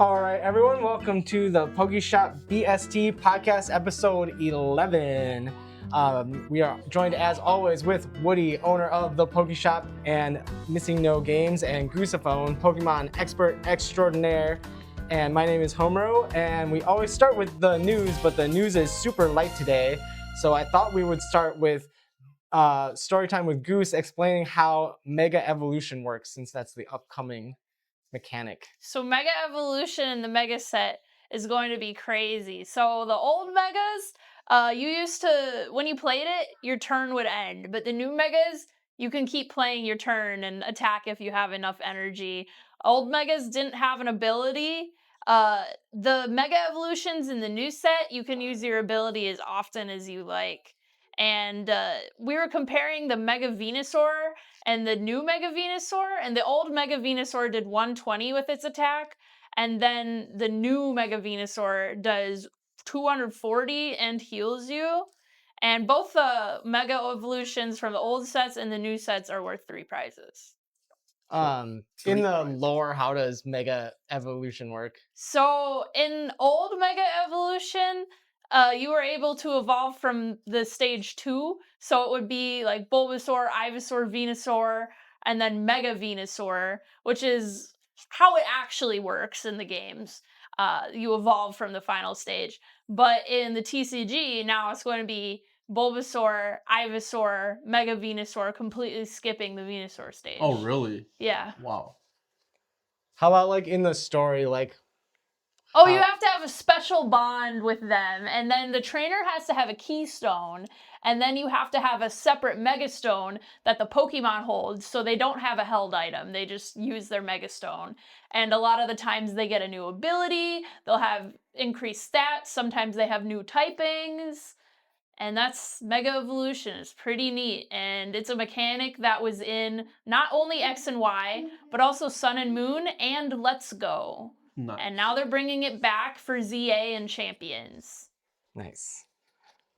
All right, everyone, welcome to the Pokeshop BST podcast episode 11. We are joined as always with Woody, owner of the Pokeshop and Missing No Games, and Goosephone, Pokemon expert extraordinaire. And my name is Homero, and we always start with the news, but the news is super light today. So I thought we would start with story time with Goose explaining how Mega Evolution works, since that's the upcoming mechanic. So Mega Evolution in the Mega set is going to be crazy. So the old Megas, you used to, when you played it, your turn would end. But the new Megas, you can keep playing your turn and attack if you have enough energy. Old Megas didn't have an ability. The Mega Evolutions in the new set, you can use your ability as often as you like. And we were comparing the Mega Venusaur and the new Mega Venusaur, and the old Mega Venusaur did 120 with its attack, and then the new Mega Venusaur does 240 and heals you. And both the Mega Evolutions from the old sets and the new sets are worth 3 prizes. In the lore, how does Mega Evolution work? So in old Mega Evolution, you were able to evolve from the stage 2. So it would be like Bulbasaur, Ivysaur, Venusaur, and then Mega Venusaur, which is how it actually works in the games. You evolve from the final stage. But in the TCG, now it's going to be Bulbasaur, Ivysaur, Mega Venusaur, completely skipping the Venusaur stage. Oh, really? Yeah. Wow. How about like in the story, like? Oh, you have to have a special bond with them, and then the trainer has to have a keystone, and then you have to have a separate megastone that the Pokemon holds, so they don't have a held item. They just use their megastone. And a lot of the times they get a new ability, they'll have increased stats, sometimes they have new typings, and that's Mega Evolution. It's pretty neat, and it's a mechanic that was in not only X and Y, but also Sun and Moon and Let's Go. Nice. And now they're bringing it back for ZA and Champions. Nice.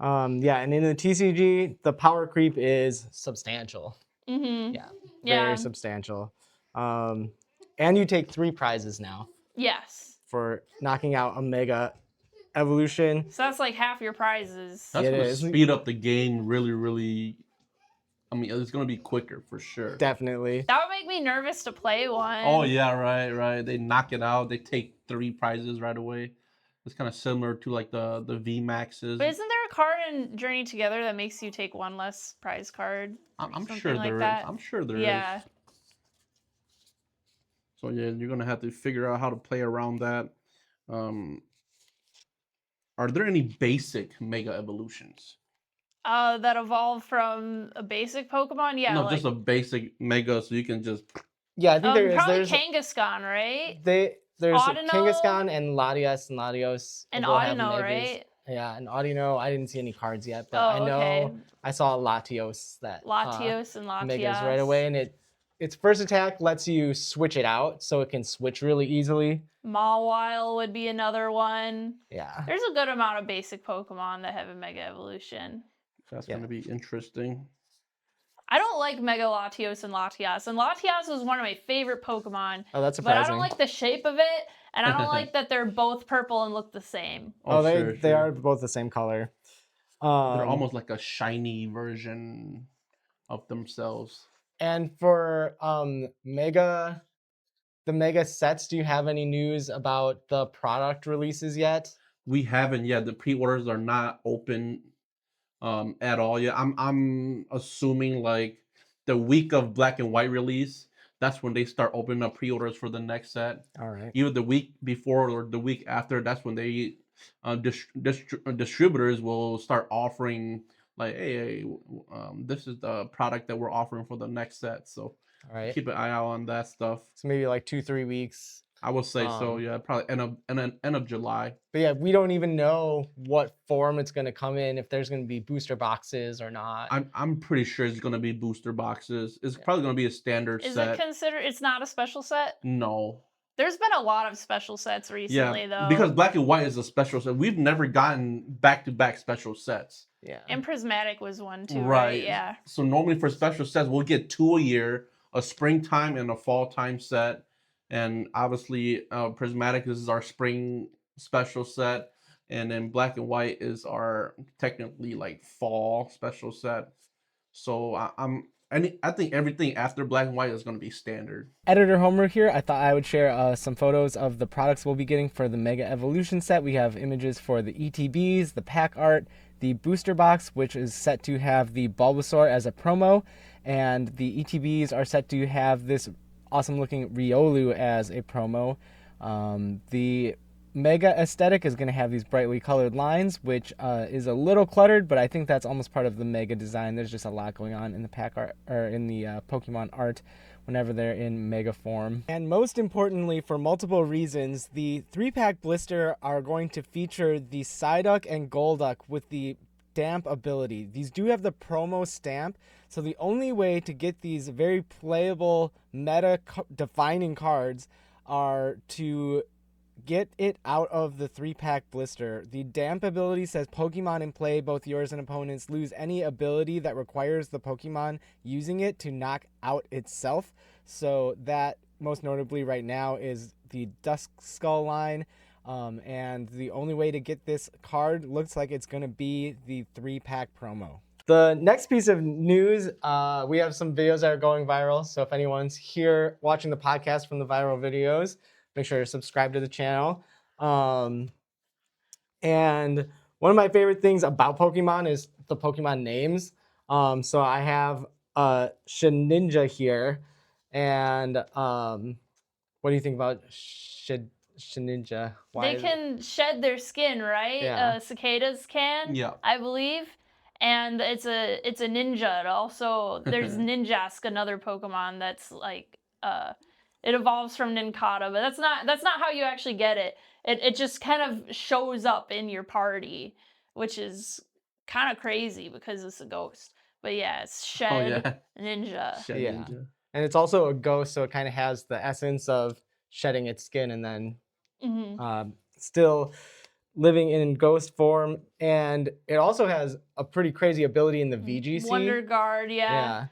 Yeah, and in the TCG, the power creep is substantial. Mm-hmm. Yeah, Yeah. very substantial. And you take 3 prizes now Yes. for knocking out a Mega Evolution. So that's like half your prizes. That's It going to is. speed up the game really. I mean, it's going to be quicker for sure. Definitely. That would make me nervous to play one. Oh, yeah, right. They knock it out. They take 3 prizes right away. It's kind of similar to like the VMAXs. But isn't there a card in Journey Together that makes you take 1 less prize card? I'm something sure like there is. that? I'm sure there is. Yeah. So, yeah, you're going to have to figure out how to play around that. Are there any basic Mega Evolutions? That evolve from a basic Pokemon? Yeah. No, like, just a basic Mega so you can just... Yeah, I think there is. probably There's Kangaskhan, right? there's Audino? Kangaskhan and Latias and Latios. And will have Audino, Megas. right? Yeah, and Audino, I didn't see any cards yet, but Oh, I know okay. I saw Latios that Latios and Latias. Megas right away, and its first attack lets you switch it out, so it can switch really easily. Mawile would be another one. Yeah. There's a good amount of basic Pokemon that have a Mega Evolution. That's going to be interesting. I don't like Mega Latios and Latias was one of my favorite Pokemon. Oh, that's But surprising. I don't like the shape of it, and I don't like that they're both purple and look the same. They are both the same color. They're almost like a shiny version of themselves. And for the Mega sets, do you have any news about the product releases yet? We haven't yet. The pre-orders are not open at all yet. I'm assuming like the week of Black and White release, that's when they start opening up pre-orders for the next set. All right. Either the week before or the week after, that's when they distributors will start offering like, hey, this is the product that we're offering for the next set. So All right. keep an eye out on that stuff. So maybe like 2-3 weeks. I would say so. Yeah, probably end of July. But yeah, we don't even know what form it's going to come in, if there's going to be booster boxes or not. I'm pretty sure it's going to be booster boxes. It's probably going to be a standard Is set. it considered? It's not a special set? No. There's been a lot of special sets recently, though. Because Black and White is a special set. We've never gotten back-to-back special sets. Yeah. And Prismatic was one too, right? Yeah. So normally for special sets, we'll get 2 a year, a springtime and a fall time set. And obviously, Prismatic is our spring special set, and then Black and White is our technically like fall special set. So I think everything after Black and White is going to be standard. Editor Homer here. I thought I would share some photos of the products we'll be getting for the Mega Evolution set. We have images for the ETBs, the pack art, the booster box, which is set to have the Bulbasaur as a promo, and the ETBs are set to have this awesome looking Riolu as a promo. The Mega aesthetic is going to have these brightly colored lines, which is a little cluttered, but I think that's almost part of the Mega design. There's just a lot going on in the pack art, or in the Pokemon art whenever they're in Mega form. And most importantly, for multiple reasons, the 3-pack blister are going to feature the Psyduck and Golduck with the stamp ability. These do have the promo stamp, so the only way to get these very playable meta defining cards are to get it out of the 3-pack blister. The damp ability says Pokemon in play, both yours and opponents, lose any ability that requires the Pokemon using it to knock out itself. So that most notably right now is the Dusk Skull line. And the only way to get this card looks like it's going to be the 3-pack promo. The next piece of news, we have some videos that are going viral. So if anyone's here watching the podcast from the viral videos, make sure to subscribe to the channel. And one of my favorite things about Pokemon is the Pokemon names. So I have Shedinja here. And what do you think about Shedinja? They can shed their skin, right? Yeah. Cicadas can, Yeah. I believe. And it's a ninja. It also, there's Ninjask, another Pokemon that's like it evolves from Nincada, but that's not how you actually get it. It just kind of shows up in your party, which is kind of crazy because it's a ghost. But yeah, it's Shed Ninja. Shed Yeah. Ninja. And it's also a ghost, so it kind of has the essence of shedding its skin and then still living in ghost form. And it also has a pretty crazy ability in the VGC. Wonder Guard, yeah.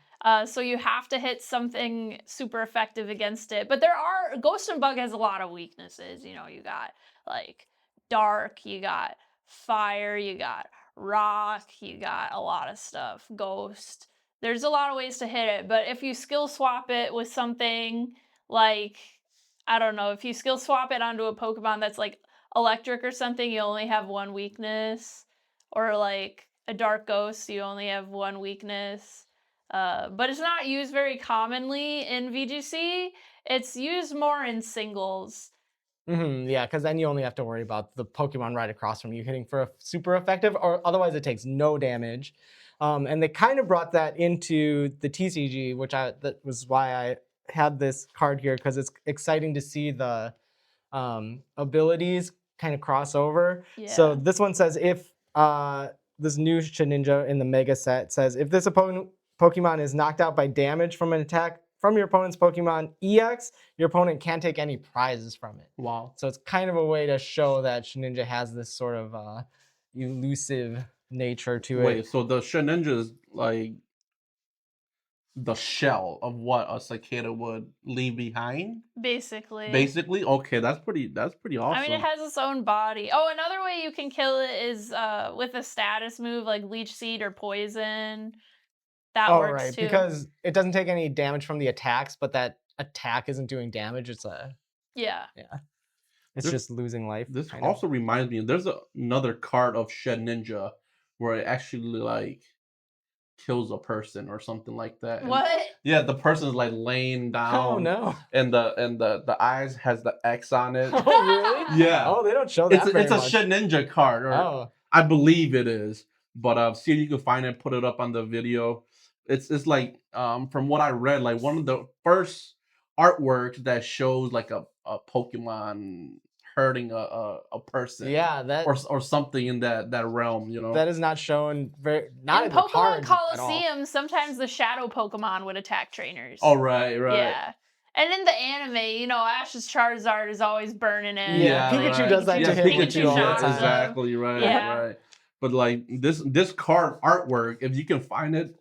So you have to hit something super effective against it. But there are, Ghost and Bug has a lot of weaknesses. You know, you got like dark, you got fire, you got rock, you got a lot of stuff. Ghost. There's a lot of ways to hit it. But if you skill swap it with something like, I don't know, if you skill swap it onto a Pokemon that's like electric or something, you only have one weakness. Or like a dark ghost, you only have one weakness. But it's not used very commonly in VGC. It's used more in singles. Yeah, because then you only have to worry about the Pokemon right across from you hitting for a super effective, or otherwise it takes no damage. And they kind of brought that into the TCG, that was why I had this card here, because it's exciting to see the abilities kind of cross over. Yeah. So this one says if this new Shedinja in the Mega set says if this Pokemon is knocked out by damage from an attack from your opponent's Pokemon EX, your opponent can't take any prizes from it. Wow. So it's kind of a way to show that Shedinja has this sort of elusive nature to it. Wait, so the Shedinja is like the shell of what a cicada would leave behind? Basically. Basically? Okay, that's pretty awesome. I mean, it has its own body. Oh, another way you can kill it is with a status move like Leech Seed or Poison. That works right, too. because it doesn't take any damage from the attacks, but that attack isn't doing damage. It's it's just losing life. This also reminds me, there's another card of Shedinja where it actually like kills a person or something like that. What? Yeah, the person's like laying down. Oh no! And the eyes has the X on it. Oh really? Yeah. Oh, they don't show that. It's a Shedinja card, or I believe it is. But see if you can find it, put it up on the video. It's like from what I read, like one of the first artworks that shows like a Pokemon hurting a person. Yeah, that or something in that realm, you know. That is not shown not in Pokemon the cards Coliseum, sometimes the shadow Pokemon would attack trainers. Oh right. Yeah. And in the anime, you know, Ash's Charizard is always burning it. Yeah, Pikachu does that to him. Pikachu all the time. Exactly, right, right. But like this card artwork, if you can find it,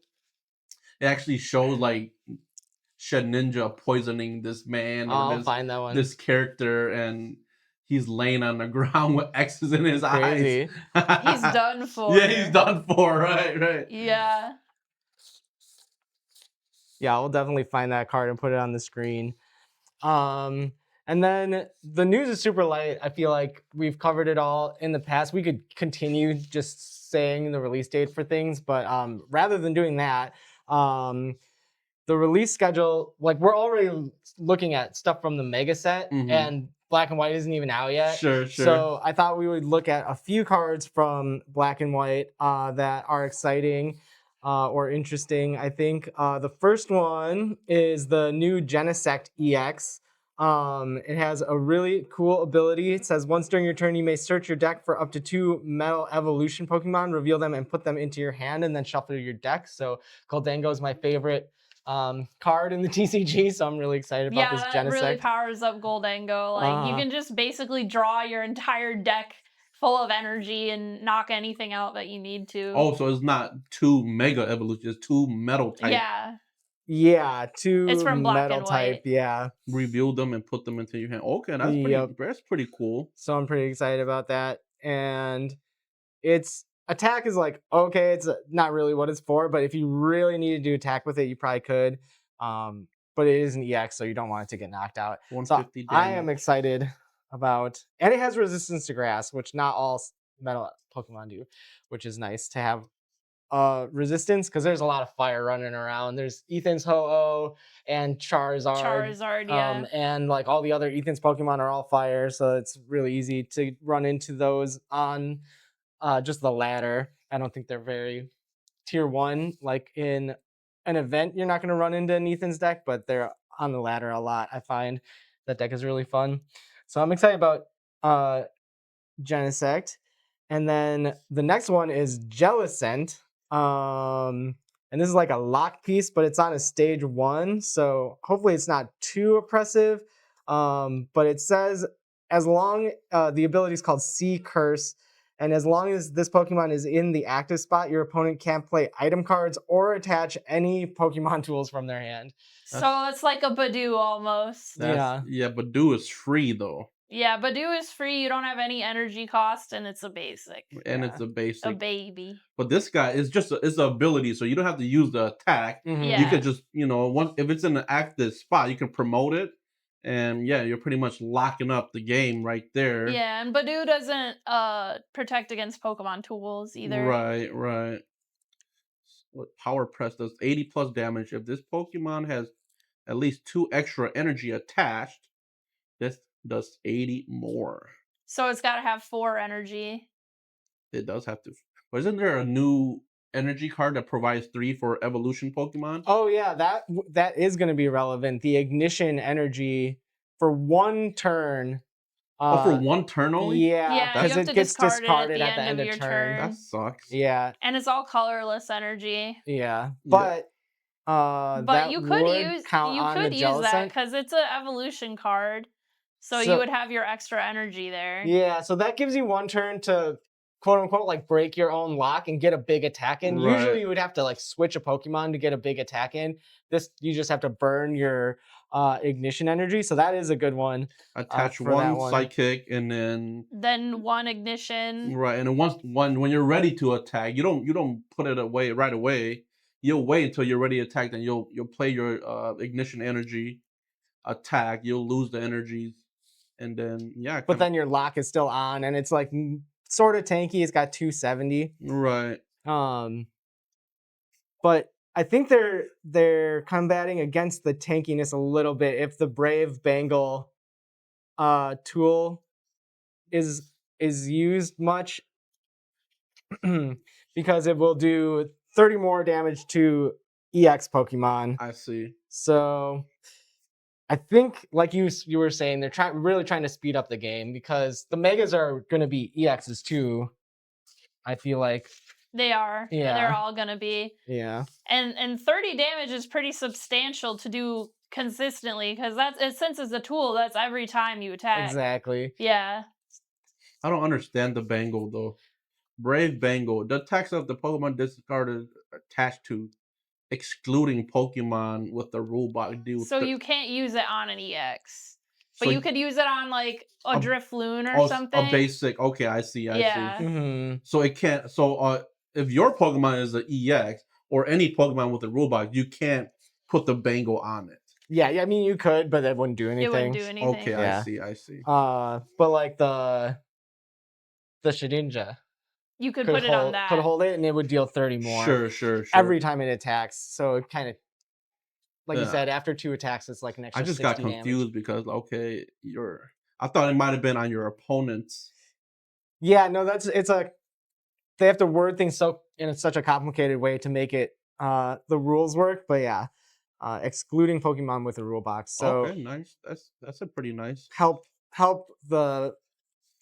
it actually shows like Ninja poisoning this man or I'll find that one. this character, and he's laying on the ground with X's in his Crazy. eyes. He's done for. Yeah, he's done for. Right. Yeah. Yeah, I'll definitely find that card and put it on the screen. And then the news is super light. I feel like we've covered it all in the past. We could continue just saying the release date for things, but rather than doing that, the release schedule, like we're already looking at stuff from the mega set, and Black and White isn't even out yet. Sure. So I thought we would look at a few cards from Black and White that are exciting or interesting. I think the first one is the new Genesect EX. It has a really cool ability. It says once during your turn, you may search your deck for up to 2 Metal Evolution Pokemon, reveal them and put them into your hand, and then shuffle your deck. So Goldango is my favorite card in the TCG, so I'm really excited about this Genesect. Yeah, that really powers up Goldango. Like you can just basically draw your entire deck full of energy and knock anything out that you need to. Oh, so it's not 2 Mega Evolution, it's 2 Metal type. Yeah, 2 it's from Black Metal and type. White. Yeah. Reveal them and put them into your hand. Okay, that's pretty cool. So I'm pretty excited about that. And its attack is like, okay, it's not really what it's for, but if you really needed to attack with it, you probably could. But it is an EX, so you don't want it to get knocked out. 150 so damage. I am excited about, and it has resistance to grass, which not all metal Pokemon do, which is nice to have resistance, because there's a lot of fire running around. There's Ethan's Ho-Oh and Charizard, and like all the other Ethan's Pokemon are all fire, so it's really easy to run into those on just the ladder. I don't think they're very tier 1. Like in an event, you're not going to run into an Ethan's deck, but they're on the ladder a lot. I find that deck is really fun, so I'm excited about Genesect. And then the next one is Jellicent. And this is like a lock piece, but it's on a stage 1, so hopefully it's not too oppressive. But it says as long the ability is called Sea Curse, and as long as this Pokemon is in the active spot, your opponent can't play item cards or attach any Pokemon tools from their hand. So it's like a Badoo almost. Yeah, Badoo is free though. Yeah, Badoo is free. You don't have any energy cost, and it's a basic. And it's a basic. A baby. But this guy is just it's an ability, so you don't have to use the attack. Yeah. You could just, if it's in an active spot, you can promote it. And yeah, you're pretty much locking up the game right there. Yeah, and Badoo doesn't protect against Pokemon tools either. Right. What Power Press does 80 plus damage. If this Pokemon has at least 2 extra energy attached, this does 80 more. So it's got to have 4 energy. It does have to. But isn't there a new energy card that provides 3 for evolution Pokemon? Oh yeah, that is going to be relevant. The ignition energy for 1 turn. For 1 turn only? Yeah, because it gets discarded at the end of your turn. That sucks. Yeah. And it's all colorless energy. Yeah. But that you could use Jellicent. that because it's an evolution card. So you would have your extra energy there. Yeah, so that gives you 1 turn to quote unquote like break your own lock and get a big attack in. Right. Usually you would have to like switch a Pokemon to get a big attack in. This you just have to burn your ignition energy, so that is a good one. Attach 1 psychic and then 1 ignition. Right, and then when you're ready to attack, you don't put it away right away. You'll wait until you're ready to attack, then you'll play your ignition energy, attack. You'll lose the energies, and then But then your lock is still on, and it's like sort of tanky. It's got 270. Right. But I think they're combating against the tankiness a little bit if the Brave Bangle tool is used much, because it will do 30 more damage to EX Pokemon. I see. So I think, like you were saying, they're really trying to speed up the game, because the Megas are going to be EXs too. I feel like they are. Yeah, they're all going to be. Yeah. And 30 damage is pretty substantial to do consistently, because since it's a tool, that's every time you attack. Exactly. Yeah. I don't understand the Bangle though. Brave Bangle. The attacks of the Pokemon discarded attached to excluding Pokemon with the rule box do. So you can't use it on an EX. But So you could use it on like a a- Drifloon or a something. basic. Okay, I see. Yeah. Mm-hmm. So it can't. So if your Pokemon is an EX or any Pokemon with a rule box, you can't put the bangle on it. Yeah, I mean you could, but that wouldn't do anything. It wouldn't do anything. Okay, Yeah. I see. But like the Shedinja You could could put it on hold that. could hold it, and it would deal 30 more Sure. every time it attacks. So it kind of, like you Yeah. said, after 2 attacks, it's like an extra. I just 60 got confused because I thought it might have been on your opponent's. Yeah, no, they have to word things so in such a complicated way to make it the rules work. But yeah, excluding Pokemon with a rule box. So Okay, nice. That's a pretty nice. help the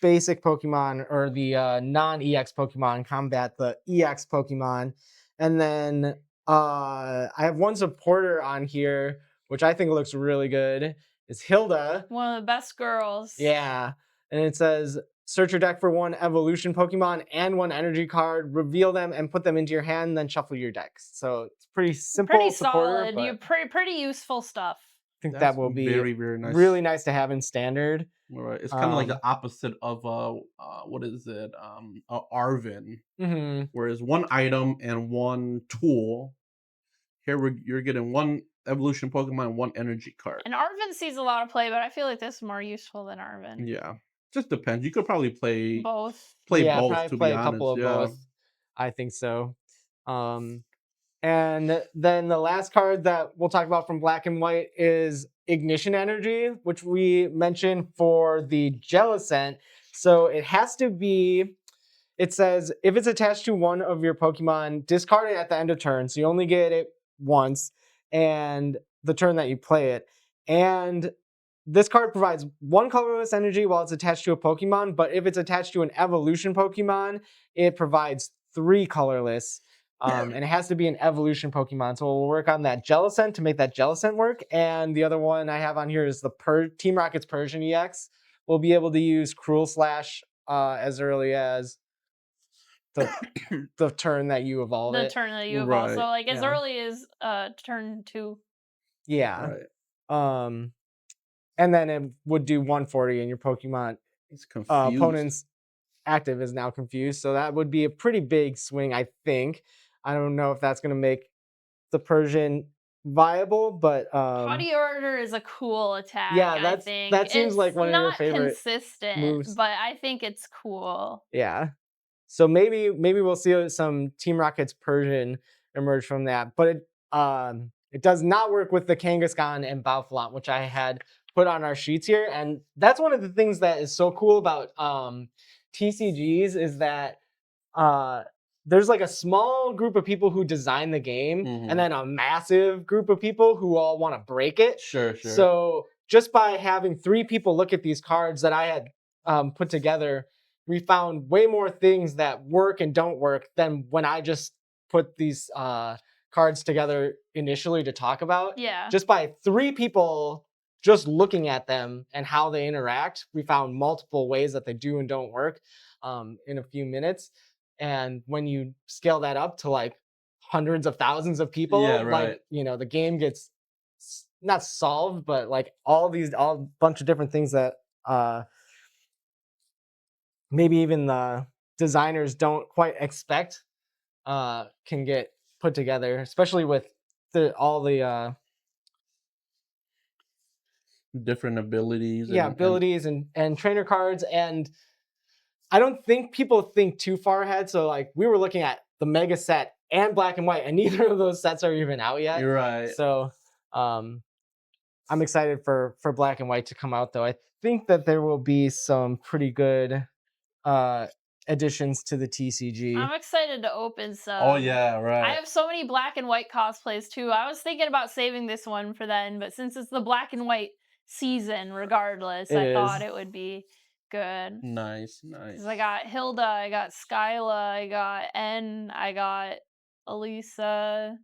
basic Pokemon or the non-EX Pokemon combat the EX Pokemon. And then I have one supporter on here, which I think looks really good. It's Hilda. One of the best girls. Yeah. And it says, search your deck for 1 evolution Pokemon and 1 energy card, reveal them and put them into your hand, then shuffle your decks. So it's pretty simple. Pretty supporter, solid. but You pretty useful stuff. I think That's that will be very, very nice. really nice to have in standard. All right. It's kind of like the opposite of what is it? Arvin, Mm-hmm. whereas 1 item and 1 tool. Here you're getting 1 evolution Pokemon, 1 energy card. And Arvin sees a lot of play, but I feel like this is more useful than Arvin. Yeah, just depends. You could probably play both. both. Probably To play be a honest, couple of yeah. both. I think so. And then the last card that we'll talk about from Black and White is Ignition Energy, which we mentioned for the Jellicent. So it has to be, it says, if it's attached to one of your Pokemon, discard it at the end of turn. So you only get it once, and the turn that you play it. And this card provides 1 colorless energy while it's attached to a Pokemon, but if it's attached to an evolution Pokemon, it provides 3 colorless. And it has to be an evolution Pokemon. So we'll work on that Jellicent to make that Jellicent work. And the other one I have on here is the Team Rocket's Persian EX. We'll be able to use Cruel Slash as early as the turn that you evolve it. The turn that you evolve. Right. So like as Yeah. early as turn 2. Yeah. Right. And then it would do 140 and your Pokemon It's confused. opponent's active is now confused. So that would be a pretty big swing, I think. I don't know if that's going to make the Persian viable, but Haughty Order is a cool attack. yeah, I think that seems like one of your favorite Not consistent, moves. but I think it's cool. Yeah. So maybe we'll see some Team Rocket's Persian emerge from that, but it does not work with the Kangaskhan and Bouffalant, which I had put on our sheets here, and that's one of the things that is so cool about TCGs is that there's like a small group of people who design the game, and then a massive group of people who all want to break it. Sure. So just by having 3 people look at these cards that I had put together, we found way more things that work and don't work than when I just put these cards together initially to talk about. Yeah. Just by 3 people just looking at them and how they interact, we found multiple ways that they do and don't work in a few minutes. And when you scale that up to like hundreds of thousands of people, like, the game gets not solved, but like all bunch of different things that maybe even the designers don't quite expect can get put together, especially with all the different abilities. Abilities and trainer cards. And I don't think people think too far ahead. So like we were looking at the Mega set and Black and White, and neither of those sets are even out yet. You're right. So I'm excited for Black and White to come out, though. I think that there will be some pretty good additions to the TCG. I'm excited to open some. Oh yeah, right. I have so many Black and White cosplays too. I was thinking about saving this one for then, but since it's the Black and White season, regardless, I thought it would be good. Nice. I got Hilda, I got Skyla, I got N, I got Elisa.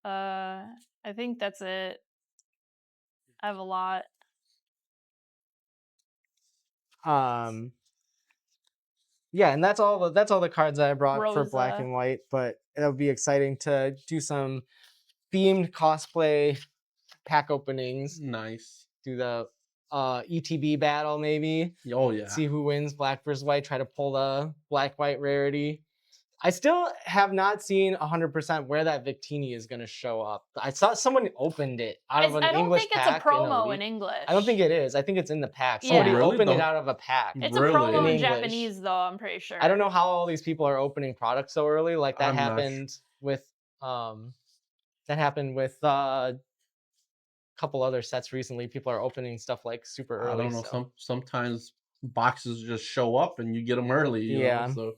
I think that's it. I have a lot. Yeah, and that's all the cards that I brought for Rosa. Black and White, but it'll be exciting to do some themed cosplay pack openings. Nice. Do the ETB battle maybe. Oh yeah. See who wins black versus white. Try to pull the black white rarity. I still have not seen 100% where that Victini is going to show up. I saw someone opened it out of an I don't English think it's a pack. promo leak. in English. I don't think it is. I think it's in the pack. Yeah. Somebody really? opened it Don't- out of a pack. It's Really? a promo In in English. Japanese, though, I'm pretty sure. I don't know how all these people are opening products so early. Like that I'm not happened with a couple other sets recently. People are opening stuff like super early. I don't know. so. Sometimes boxes just show up and you get them early. You Yeah. know,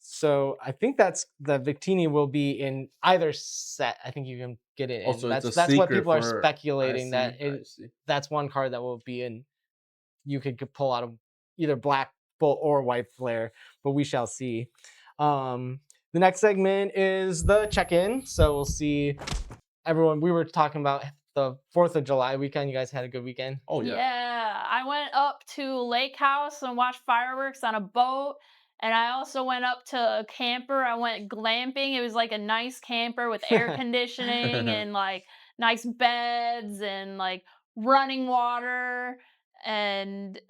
So I think that's the Victini will be in either set. I think you can get it. Also, in. it's a That's what secret people are for- speculating that I see. that's one card that will be in. You could pull out of either black bolt or white flare, but we shall see. The next segment is the check-in. So we'll see everyone. We were talking about the 4th of July weekend. You guys had a good weekend. Oh yeah. I went up to Lake House and watched fireworks on a boat. And I also went up to a camper. I went glamping. It was like a nice camper with air conditioning and like nice beds and like running water and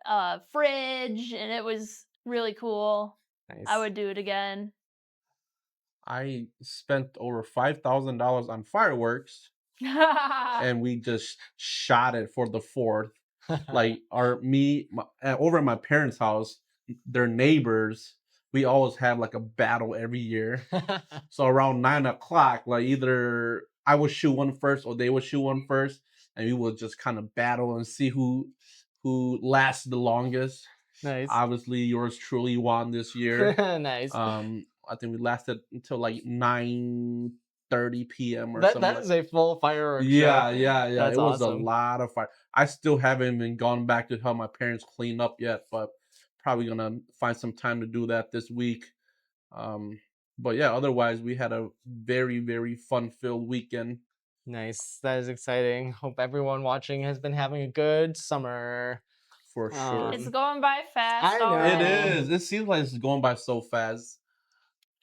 fridge. And it was really cool. Nice. I would do it again. I spent over $5,000 on fireworks, and we just shot it for the 4th. Like over at my parents' house, their neighbors, we always have like a battle every year. So around 9 o'clock, like either I would shoot one first or they would shoot one first, and we would just kind of battle and see who lasts the longest. Nice. Obviously, yours truly won this year. Nice. I think we lasted until like 9:30 p.m. or That something. is a full fireworks Yeah, show. yeah. That's It was awesome. a lot of fire. I still haven't even gone back to help my parents clean up yet, but probably gonna find some time to do that this week. But yeah, otherwise we had a very, very fun-filled weekend. Nice. That is exciting. Hope everyone watching has been having a good summer. For sure. It's going by fast. I know. already. It is. It seems like it's going by so fast.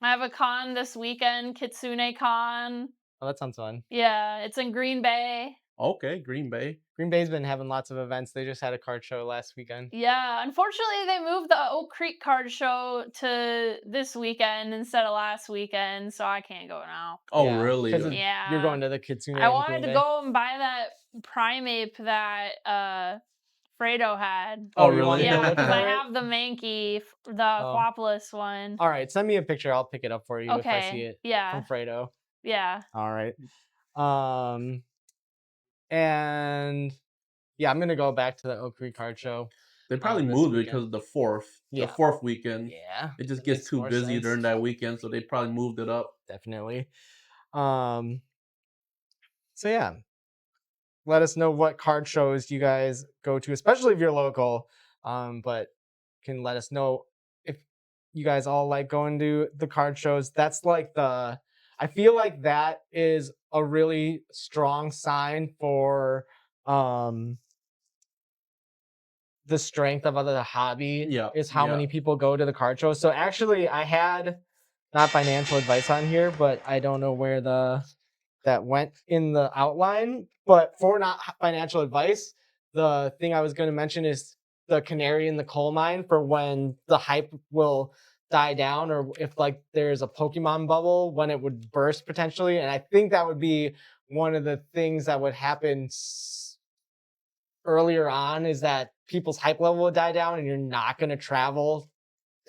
I have a con this weekend, Kitsune Con. Oh, that sounds fun. Yeah, it's in Green Bay. Okay, Green Bay. Green Bay's been having lots of events. They just had a card show last weekend. Yeah, unfortunately, they moved the Oak Creek card show to this weekend instead of last weekend, so I can't go now. Oh, Yeah, really? 'cause Yeah. You're going to the Kitsune. I in wanted Green to Bay? go and buy that Primeape that Fredo had. Oh, Oh, you wanted really? to Yeah, look because I for it? have the Mankey, the Oh. Quaplus one. All right, send me a picture. I'll pick it up for you if I see Okay. it Yeah. from Fredo. Yeah. All right. And yeah, I'm gonna go back to the Oak Creek card show. They probably this moved it weekend. because of the 4th. Yeah. The 4th weekend. Yeah, It just that gets makes too more busy sense. during that weekend, so they probably moved it up. Definitely. So yeah, let us know what card shows you guys go to, especially if you're local. But can let us know if you guys all like going to the card shows. That's like I feel like that is a really strong sign for the strength of the hobby. Yeah, Is how yeah. many people go to the card shows. So actually, I had not financial advice on here, but I don't know where that went in the outline. But for not financial advice, the thing I was going to mention is the canary in the coal mine for when the hype will die down, or if like there's a Pokemon bubble when it would burst potentially. And I think that would be one of the things that would happen earlier on, is that people's hype level would die down and you're not going to travel,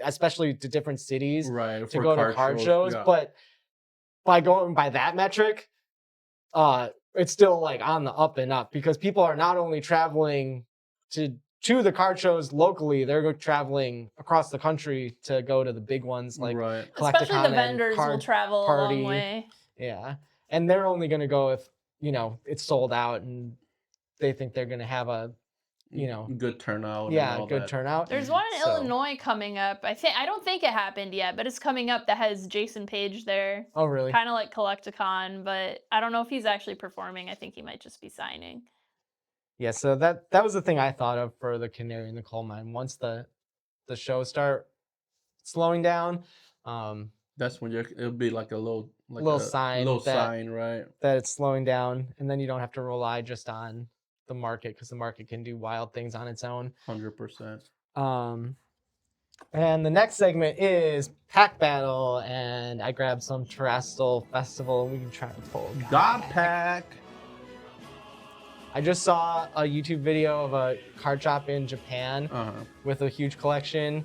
especially to different cities, Right. to for go to card shows. yeah. But by going by that metric, it's still like on the up and up, because people are not only traveling to the card shows locally, they're traveling across the country to go to the big ones like right. Especially Collecticon the and vendors will Card travel a Party. long way. Yeah, and they're only going to go if it's sold out and they think they're going to have a good turnout. and yeah all good that. turnout. There's one in So- Illinois coming up. I don't think it happened yet, but it's coming up that has Jason Page there. Oh really? Kind of like Collecticon, but I don't know if he's actually performing. I think he might just be signing. Yeah, so that was the thing I thought of for the canary in the coal mine. Once the shows start slowing down, That's when it'll be like a little sign little that- sign, right? that it's slowing down, and then you don't have to rely just on the market because the market can do wild things on its own. 100%. And the next segment is Pack Battle, and I grabbed some Terrestrial Festival, and we can try to pull God Pack. I just saw a YouTube video of a card shop in Japan with a huge collection,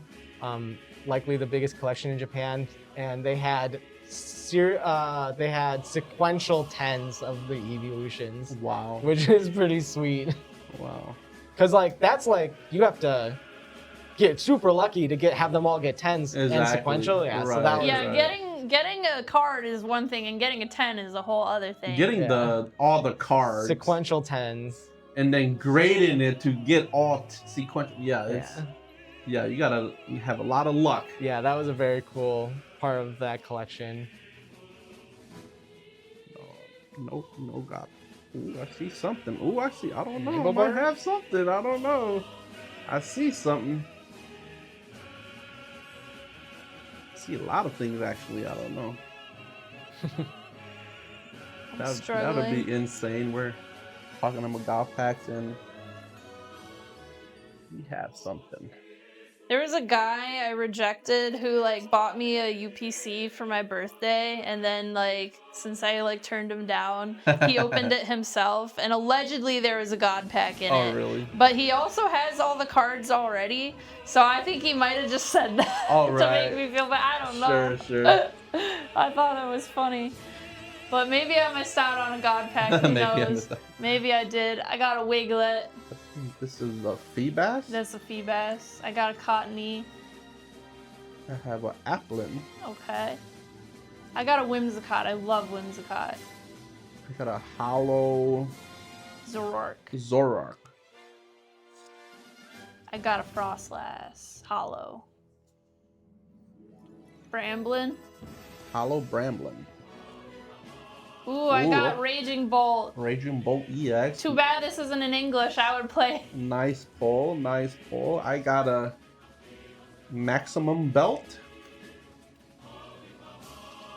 likely the biggest collection in Japan, and they had sequential 10s of the evolutions. Wow. Which is pretty sweet. Wow. Cause like that's like you have to get super lucky to have them all get 10s and sequential. Yeah. Right. So that was getting a card is one thing, and getting a 10 is a whole other thing. Getting all the cards. Sequential 10s. And then grading it to get all sequential. Yeah, you gotta have a lot of luck. Yeah, that was a very cool part of that collection. No, God. Ooh, I see something. Ooh, I don't know. Rainbow I might bird? have something. I don't know. I see something. I see a lot of things, actually. I don't know. That would be insane. We're talking about golf packs and we have something. There was a guy I rejected who like bought me a UPC for my birthday, and then like since I like turned him down, he opened it himself, and allegedly there was a God pack in it. Oh, really? But he also has all the cards already, so I think he might have just said that to make me feel bad. I don't know. Sure. I thought it was funny. But maybe I missed out on a God pack. Who knows? Maybe I did. I got a Wiglet. This is a Feebas? That's a Feebas. I got a Cottony. I have an Applin. Okay. I got a Whimsicott. I love Whimsicott. I got a Hollow Zoroark. I got a Frostlass. Hollow. Bramblin. Hollow Bramblin. Ooh, I got Raging Bolt. Raging Bolt EX. Too bad this isn't in English. I would play. Nice pull. I got a Maximum Belt.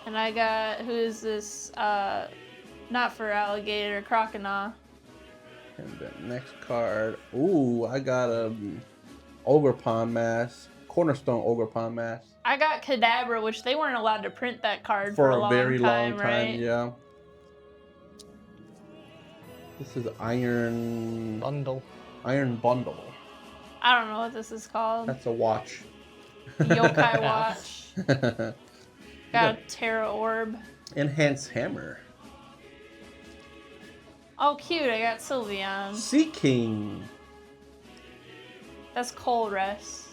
And I got, who is this? Not for Alligator, Croconaw. And the next card. Ooh, I got a Ogerpon Mask. Cornerstone Ogerpon Mask. I got Kadabra, which they weren't allowed to print that card for a very long time, right? yeah. This is Iron Bundle. I don't know what this is called. That's a watch. Yokai Watch. Got a Terra Orb. Enhanced Hammer. Oh, cute. I got Sylveon. Sea King. That's Colress.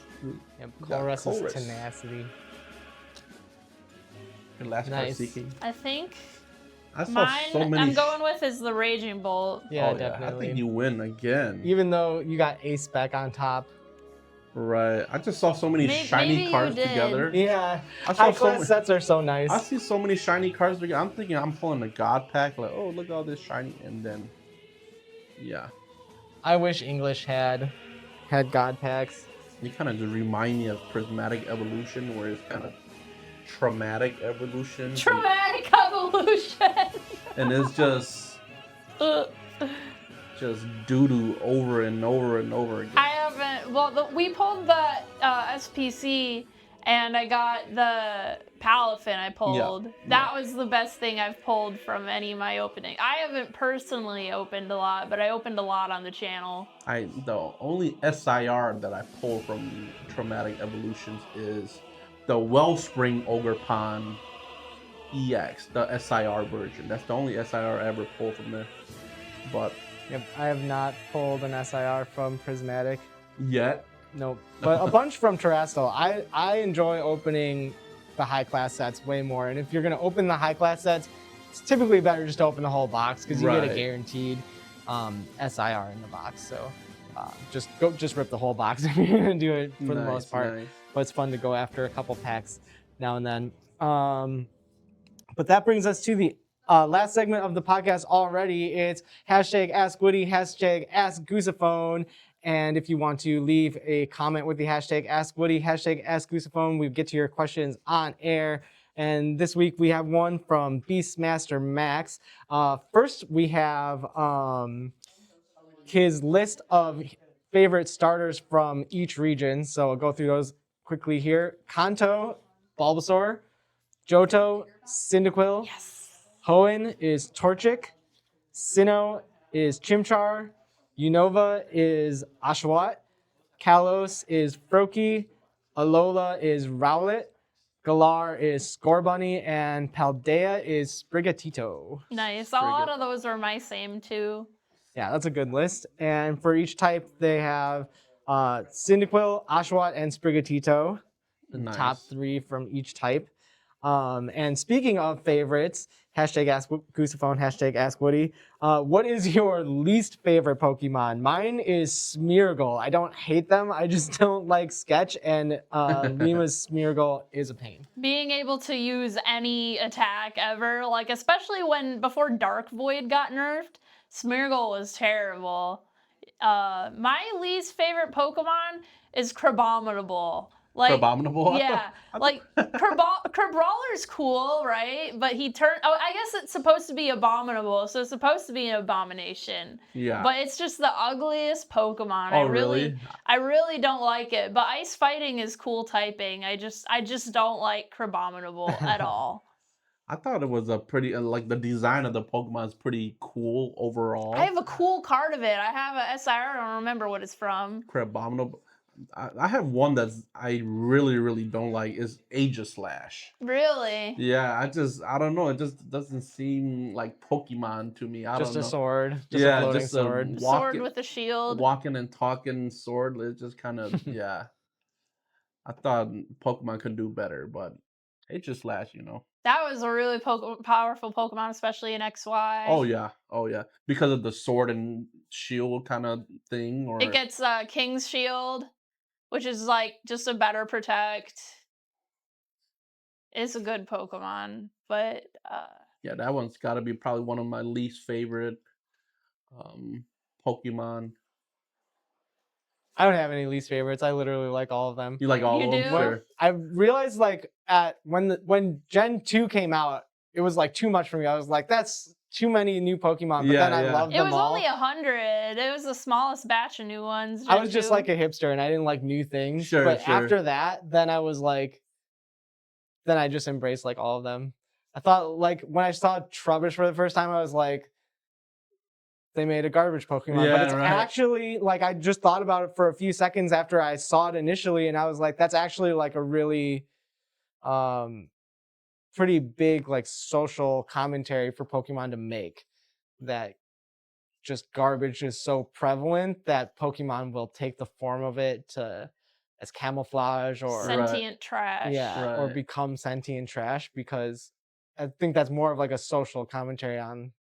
Yep, Colress is Tenacity. Your last card, Sea King. I think I saw mine so many. I'm going with is the Raging Bolt. Yeah, I definitely. think you win again. Even though you got Ace Spec on top. Right. I just saw so many shiny cards together. Yeah. High class sets are so nice. I see so many shiny cards together. I'm thinking I'm pulling a God pack. Like, oh, look at all this shiny. And then, yeah. I wish English had God packs. You kind of just remind me of Prismatic Evolution, where it's kind of traumatic evolution. Traumatic evolution. And it's just doo-doo over and over and over again. I haven't. Well, we pulled the SPC, and I got the Palafin. I pulled. That was the best thing I've pulled from any of my opening. I haven't personally opened a lot, but I opened a lot on the channel. The only SIR that I pull from Traumatic Evolutions is the Wellspring Ogerpon EX, the SIR version. That's the only SIR I ever pulled from there. But yep, I have not pulled an SIR from Prismatic. Yet. Nope. But a bunch from Terrestrial. I enjoy opening the high class sets way more. And if you're gonna open the high class sets, it's typically better just to open the whole box because you get a guaranteed SIR in the box. So just rip the whole box if you're gonna do it for the most part. Nice. But it's fun to go after a couple packs now and then. But that brings us to the last segment of the podcast already. It's hashtag Ask Woody, hashtag Ask Goosephone. And if you want to leave a comment with the hashtag Ask Woody, hashtag Ask Goosephone, we get to your questions on air. And this week we have one from Beastmaster Max. First, we have his list of favorite starters from each region. So I'll go through those quickly here. Kanto, Bulbasaur. Johto, Cyndaquil. Yes. Hoenn is Torchic. Sinnoh is Chimchar. Unova is Oshawott. Kalos is Froakie. Alola is Rowlet. Galar is Scorbunny. And Paldea is Sprigatito. Nice. A lot of those are my same too. Yeah, that's a good list. And for each type, they have Cyndaquil, Oshawott, and Sprigatito. The top 3 from each type. And speaking of favorites, hashtag Ask Goosephone, hashtag Ask Woody. What is your least favorite Pokemon? Mine is Smeargle. I don't hate them. I just don't like Sketch, and Lima's Smeargle is a pain. Being able to use any attack ever, like especially before Dark Void got nerfed, Smeargle was terrible. My least favorite Pokemon is Crabominable. Like, Crabominable? Yeah, like Crabrawler's cool, right? But he turned. Oh, I guess it's supposed to be abominable, so it's supposed to be an abomination. Yeah. But it's just the ugliest Pokemon. Oh, really? I really don't like it. But Ice Fighting is cool typing. I just don't like Crabominable at all. I thought it was a pretty, like the design of the Pokemon is pretty cool overall. I have a cool card of it. I have a SIR. I don't remember what it's from. Crabominable. I have one that's I really, really don't like is Aegislash. Really? Yeah, I don't know. It just doesn't seem like Pokemon to me. I Just don't know. a sword. Yeah, a floating just a sword. Sword with a shield. Walking and talking sword. It's just kind of, yeah. I thought Pokemon could do better, but Aegislash, That was a really powerful Pokemon, especially in XY. Oh yeah, because of the sword and shield kind of thing. Or It gets King's Shield, which is like just a better protect. It's a good Pokemon, but yeah, that one's got to be probably one of my least favorite Pokemon. I don't have any least favorites. I literally like all of them. You like all You of them? do? Sure. I realized like when Gen 2 came out, it was like too much for me. I was like, that's too many new Pokemon, but Yeah, then I yeah. loved it them was all. only 100. It was the smallest batch of new ones. I was just Gen 2. like a hipster and I didn't like new things. Sure, but sure. after that, then I was like, then I just embraced like all of them. I thought like when I saw Trubbish for the first time, I was like, they made a garbage Pokemon. Yeah, But it's right. actually like I just thought about it for a few seconds after I saw it initially, and I was like, that's actually like a really pretty big like social commentary for Pokemon to make. That just garbage is so prevalent that Pokemon will take the form of it as camouflage or sentient trash. yeah, or Right. become sentient trash, because I think that's more of like a social commentary on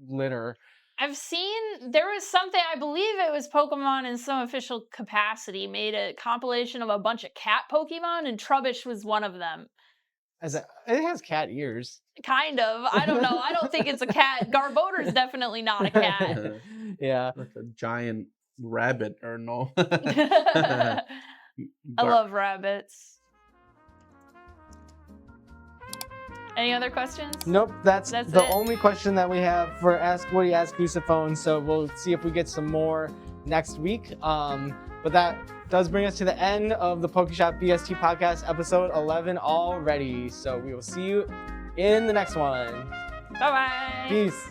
litter. I've seen there was something, I believe it was Pokemon in some official capacity, made a compilation of a bunch of cat Pokemon, and Trubbish was one of them. It has cat ears. Kind of. I don't know. I don't think it's a cat. Garbodor's definitely not a cat. Yeah. Like a giant rabbit or no? I love rabbits. Any other questions? Nope, that's That's the it? only question that we have for Ask Woody, Ask Goosephone, so we'll see if we get some more next week. But that does bring us to the end of the Pokeshop BST podcast, episode 11 already. So we will see you in the next one. Bye-bye. Peace.